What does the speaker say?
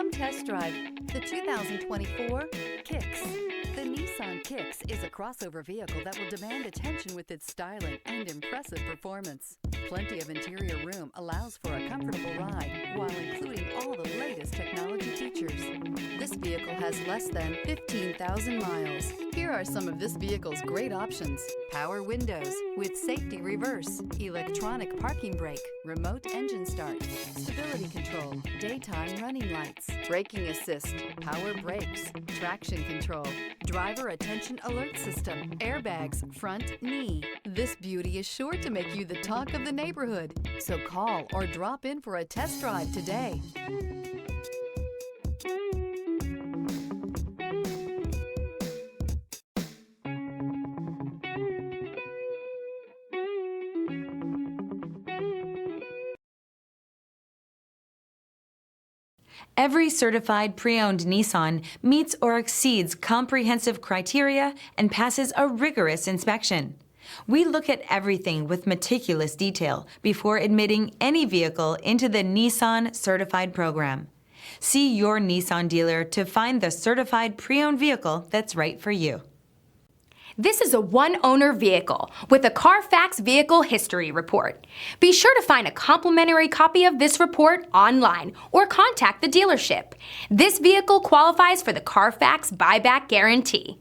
Come test drive the 2024 Kicks. The Nissan Kicks is a crossover vehicle that will demand attention with its styling and impressive performance. Plenty of interior room allows for a comfortable ride while including all the latest technology features. This vehicle has less than 15,000 miles. Here are some of this vehicle's great options: power windows with safety reverse, electronic parking brake, remote engine start, stability control, daytime running lights, braking assist, power brakes, traction control, driver attention alert system, airbags, front knee. This beauty is sure to make you the talk of the neighborhood. So call or drop in for a test drive today. Every certified pre-owned Nissan meets or exceeds comprehensive criteria and passes a rigorous inspection. We look at everything with meticulous detail before admitting any vehicle into the Nissan Certified Program. See your Nissan dealer to find the certified pre-owned vehicle that's right for you. This is a one-owner vehicle with a Carfax Vehicle History Report. Be sure to find a complimentary copy of this report online or contact the dealership. This vehicle qualifies for the Carfax Buyback Guarantee.